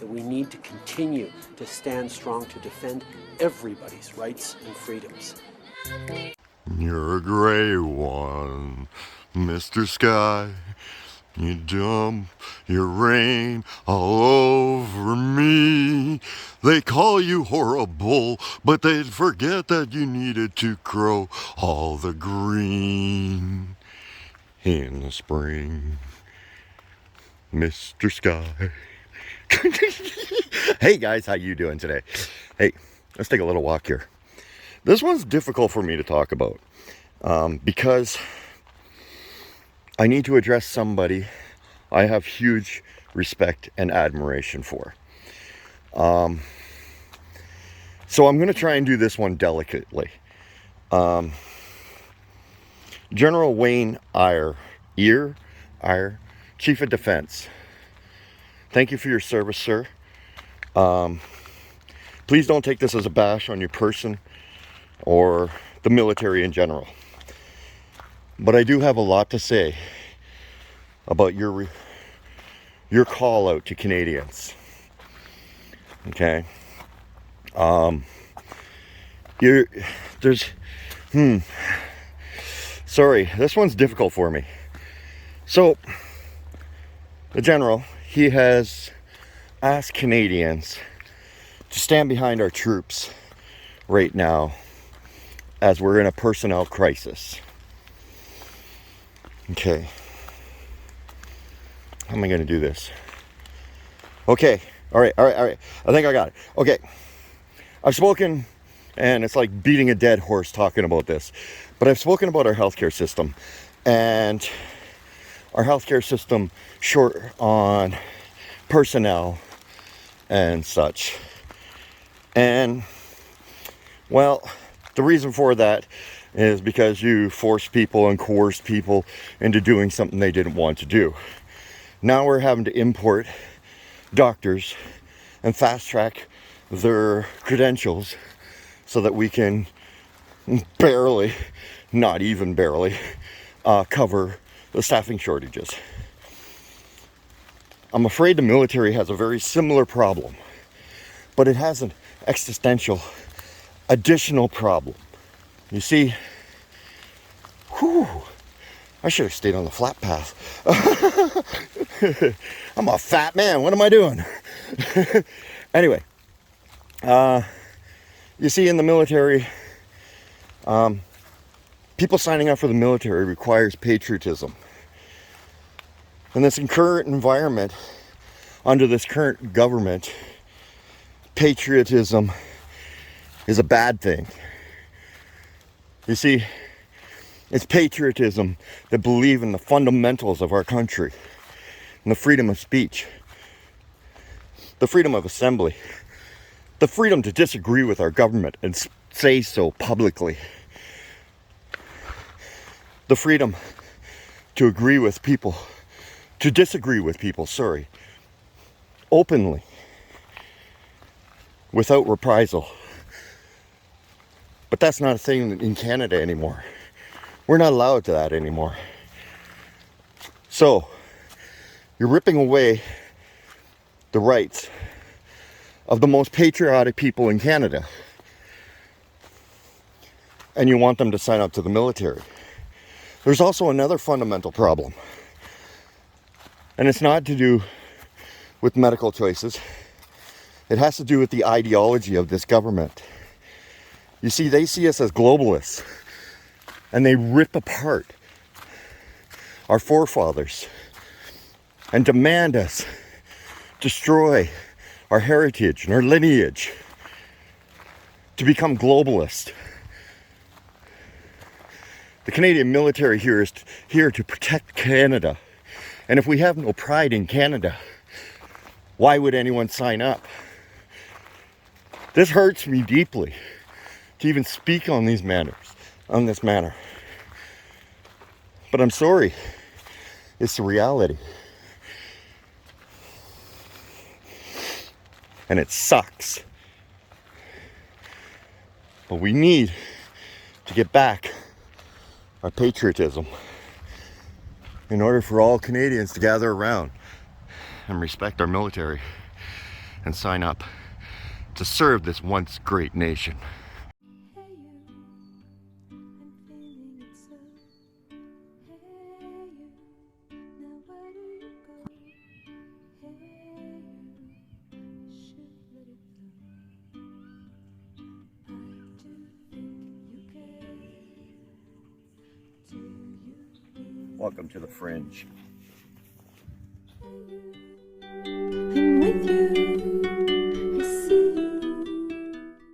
that we need to continue to stand strong to defend everybody's rights and freedoms. You're a gray one, Mr. Sky. You dump your rain all over me. They call you horrible, but they'd forget that you needed to grow all the green in the spring. Mr. Sky. Hey guys, how you doing today? Hey, let's take a little walk here. This one's difficult for me to talk about because I need to address somebody I have huge respect and admiration for. So I'm going to try and do this one delicately. General Wayne Eyre, Chief of Defense. Thank you for your service, sir. Please don't take this as a bash on your person or the military in general. But I do have a lot to say about your call out to Canadians. Okay. Sorry, this one's difficult for me. So, the general, he has asked Canadians to stand behind our troops right now as we're in a personnel crisis. Okay. How am I going to do this? Okay. All right. I think I got it. Okay. I've spoken, and it's like beating a dead horse talking about this, but I've spoken about our healthcare system and our healthcare system short on personnel and such. And, well, the reason for that is because you force people and coerce people into doing something they didn't want to do. Now we're having to import doctors and fast track their credentials so that we can barely, not even barely, cover the staffing shortages. I'm afraid the military has a very similar problem, but it has an existential additional problem. You see, I should have stayed on the flat path. I'm a fat man. What am I doing? Anyway, you see, in the military, people signing up for the military requires patriotism. In this current environment, under this current government, patriotism is a bad thing. You see, it's patriotism that believe in the fundamentals of our country and the freedom of speech, the freedom of assembly, the freedom to disagree with our government and say so publicly, the freedom to agree with people, to disagree with people, openly, without reprisal. But that's not a thing in Canada anymore. We're not allowed to that anymore. So, you're ripping away the rights of the most patriotic people in Canada. And you want them to sign up to the military. There's also another fundamental problem. And it's not to do with medical choices. It has to do with the ideology of this government. You see, they see us as globalists, and they rip apart our forefathers and demand us destroy our heritage and our lineage to become globalist. The Canadian military here is here to protect Canada. And if we have no pride in Canada, why would anyone sign up? This hurts me deeply to even speak on this matter. But I'm sorry, it's the reality. And it sucks. But we need to get back our patriotism in order for all Canadians to gather around and respect our military and sign up to serve this once great nation. Welcome to the Fringe.